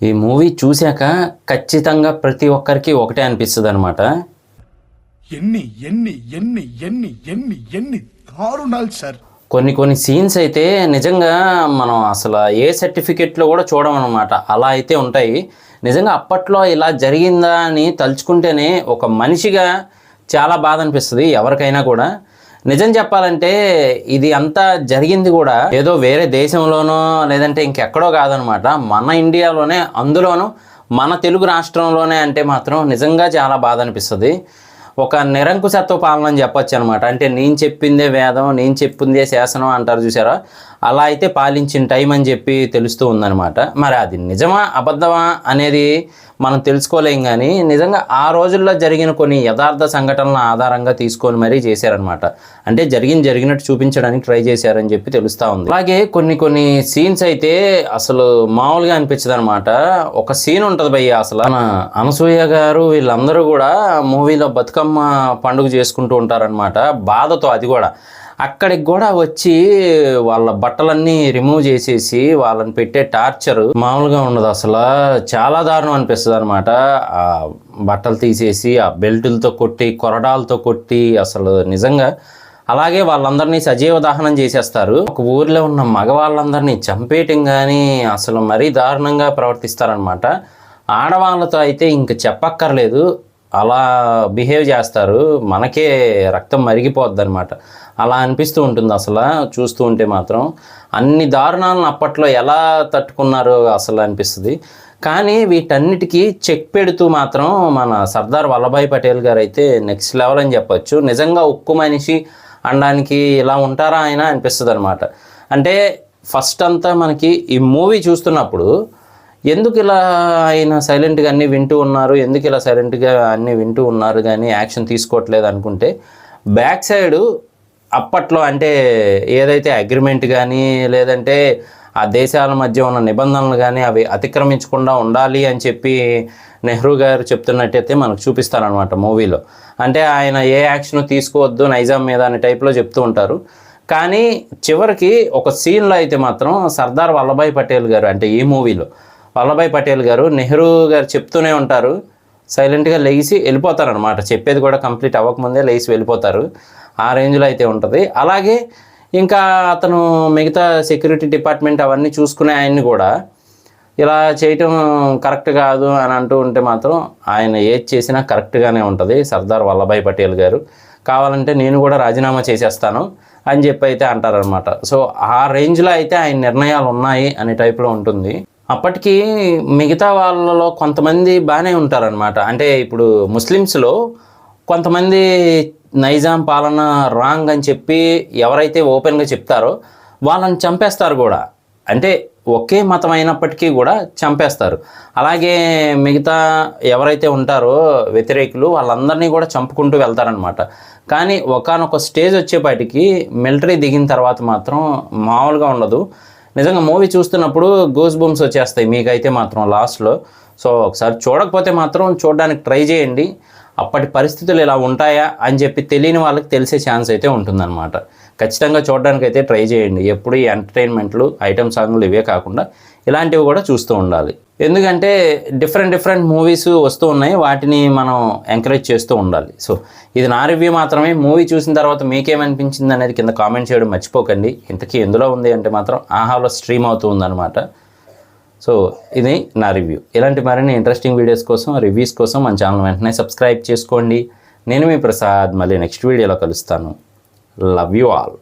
ఈ మూవీ చూశాక ఖచ్చితంగా ప్రతి ఒక్కరికి ఒకటే అనిపిస్తుందన్నమాట. ఎన్ని ఎన్ని ఎన్ని ఎన్ని ఎన్ని ఎన్ని దారుణాలు సార్. కొన్ని సీన్స్ అయితే నిజంగా మనం అసలు ఏ సర్టిఫికెట్లో కూడా చూడమన్నమాట, అలా అయితే ఉంటాయి. నిజంగా అప్పట్లో ఇలా జరిగిందా అని తలుచుకుంటేనే ఒక మనిషిగా చాలా బాధ అనిపిస్తుంది ఎవరికైనా కూడా. నిజం చెప్పాలంటే ఇది అంతా జరిగింది కూడా ఏదో వేరే దేశంలోనో లేదంటే ఇంకెక్కడో కాదనమాట, మన ఇండియాలోనే, అందులోనూ మన తెలుగు రాష్ట్రంలోనే అంటే మాత్రం నిజంగా చాలా బాధ అనిపిస్తుంది. ఒక నిరంకుశత్వ పాలన అని చెప్పొచ్చు అనమాట. అంటే నేను చెప్పిందే వేదం, నేను చెప్పిందే శాసనం అంటారు చూసారా, అలా అయితే పాలించిన టైం అని చెప్పి తెలుస్తూ ఉందన్నమాట. మరి అది నిజమా అబద్ధమా అనేది మనం తెలుసుకోలేం, కానీ నిజంగా ఆ రోజుల్లో జరిగిన కొన్ని యథార్థ సంఘటనల ఆధారంగా తీసుకొని మరీ చేశారనమాట. అంటే జరిగినట్టు చూపించడానికి ట్రై చేశారని చెప్పి తెలుస్తూ ఉంది. అలాగే కొన్ని సీన్స్ అయితే అసలు మామూలుగా అనిపించదు అనమాట. ఒక సీన్ ఉంటుంది భయ్య, అసలు మన అనసూయ గారు వీళ్ళందరూ కూడా మూవీలో బతుకమ్మ పండుగ చేసుకుంటూ ఉంటారనమాట బాధతో. అది కూడా అక్కడికి కూడా వచ్చి వాళ్ళ బట్టలన్నీ రిమూవ్ చేసేసి వాళ్ళని పెట్టే టార్చర్ మామూలుగా ఉండదు అసలు. చాలా దారుణం అనిపిస్తుంది అనమాట. ఆ బట్టలు తీసేసి ఆ బెల్టులతో కొట్టి, కొరడాలతో కొట్టి, అసలు నిజంగా అలాగే వాళ్ళందరినీ సజీవ దహనం చేసేస్తారు. ఒక ఊర్లో ఉన్న మగవాళ్ళందరినీ చంపేయటం కానీ అసలు మరీ దారుణంగా ప్రవర్తిస్తారనమాట. ఆడవాళ్ళతో అయితే ఇంక చెప్పక్కర్లేదు, అలా బిహేవ్ చేస్తారు. మనకే రక్తం మరిగిపోద్ది అనమాట. అలా అనిపిస్తూ ఉంటుంది అసలు చూస్తూ ఉంటే మాత్రం. అన్ని దారుణాలను అప్పట్లో ఎలా తట్టుకున్నారో అసలు అనిపిస్తుంది. కానీ వీటన్నిటికీ చెక్ పెడుతూ మాత్రం మన సర్దార్ వల్లభాయ్ పటేల్ గారు అయితే నెక్స్ట్ లెవెల్ అని చెప్పొచ్చు. నిజంగా ఉక్కు మనిషి అనడానికి ఇలా ఉంటారా ఆయన అనిపిస్తుంది అనమాట. అంటే ఫస్ట్ అంతా మనకి ఈ మూవీ చూస్తున్నప్పుడు ఎందుకు ఇలా ఆయన సైలెంట్గా అన్నీ వింటూ ఉన్నారు, ఎందుకు ఇలా సైలెంట్గా అన్నీ వింటూ ఉన్నారు కానీ యాక్షన్ తీసుకోవట్లేదు అనుకుంటే, బ్యాక్ సైడు అప్పట్లో అంటే ఏదైతే అగ్రిమెంట్ కానీ లేదంటే ఆ దేశాల మధ్య ఉన్న నిబంధనలు కానీ అవి అతిక్రమించకుండా ఉండాలి అని చెప్పి నెహ్రూ గారు చెప్తున్నట్టయితే మనకు చూపిస్తారనమాట మూవీలో. అంటే ఆయన ఏ యాక్షన్ తీసుకోవద్దు నైజాం మీద అనే టైప్లో చెప్తూ ఉంటారు. కానీ చివరికి ఒక సీన్లో అయితే మాత్రం సర్దార్ వల్లభాయ్ పటేల్ గారు, అంటే ఈ మూవీలో వల్లభాయ్ పటేల్ గారు నెహ్రూ గారు చెప్తూనే ఉంటారు, సైలెంట్గా లేచి వెళ్ళిపోతారనమాట. చెప్పేది కూడా కంప్లీట్ అవ్వకముందే లేచి వెళ్ళిపోతారు. ఆ రేంజ్లో అయితే ఉంటుంది. అలాగే ఇంకా అతను మిగతా సెక్యూరిటీ డిపార్ట్మెంట్ అవన్నీ చూసుకునే ఆయన్ని కూడా ఇలా చేయటం కరెక్ట్ కాదు అని అంటూ ఉంటే మాత్రం ఆయన ఏది చేసినా కరెక్ట్గానే ఉంటుంది సర్దార్ వల్లభాయ్ పటేల్ గారు. కావాలంటే నేను కూడా రాజీనామా చేసేస్తాను అని చెప్పి అయితే అంటారనమాట. సో ఆ రేంజ్లో అయితే ఆయన నిర్ణయాలు ఉన్నాయి అనే టైప్లో ఉంటుంది. అప్పటికి మిగతా వాళ్ళలో కొంతమంది బాగానే ఉంటారనమాట. అంటే ఇప్పుడు ముస్లిమ్స్లో కొంతమంది నైజాం పాలన రాంగ్ అని చెప్పి ఎవరైతే ఓపెన్గా చెప్తారో వాళ్ళని చంపేస్తారు కూడా. అంటే ఒకే మతం అయినప్పటికీ కూడా చంపేస్తారు. అలాగే మిగతా ఎవరైతే ఉంటారో వ్యతిరేకులు వాళ్ళందరినీ కూడా చంపుకుంటూ వెళ్తారనమాట. కానీ ఒకానొక స్టేజ్ వచ్చేపాటికి మిలిటరీ దిగిన తర్వాత మాత్రం మామూలుగా ఉండదు. నిజంగా మూవీ చూస్తున్నప్పుడు గూస్ బంప్స్ వచ్చేస్తాయి మీకైతే మాత్రం లాస్ట్లో. సో ఒకసారి చూడకపోతే మాత్రం చూడడానికి ట్రై చేయండి. అప్పటి పరిస్థితులు ఇలా ఉంటాయా అని చెప్పి తెలియని వాళ్ళకి తెలిసే ఛాన్స్ అయితే ఉంటుందన్నమాట. ఖచ్చితంగా చూడడానికి అయితే ట్రై చేయండి. ఎప్పుడు ఈ ఎంటర్టైన్మెంట్లు, ఐటమ్ సాంగ్లు ఇవే కాకుండా ఇలాంటివి కూడా చూస్తూ ఉండాలి. ఎందుకంటే డిఫరెంట్ మూవీస్ వస్తూ ఉన్నాయి, వాటిని మనం ఎంకరేజ్ చేస్తూ ఉండాలి. సో ఇది నా రివ్యూ మాత్రమే. మూవీ చూసిన తర్వాత మీకేమనిపించింది అనేది కింద కామెంట్ చేయడం మర్చిపోకండి. ఇంతకీ ఎందులో ఉంది అంటే మాత్రం ఆహాలో స్ట్రీమ్ అవుతూ ఉందన్నమాట. సో ఇది నా రివ్యూ. ఇలాంటి మరిన్ని ఇంట్రెస్టింగ్ వీడియోస్ కోసం, రివ్యూస్ కోసం మన ఛానల్ వెంటనే సబ్స్క్రైబ్ చేసుకోండి. నేను మీ ప్రసాద్, మళ్ళీ నెక్స్ట్ వీడియోలో కలుస్తాను. Love you all.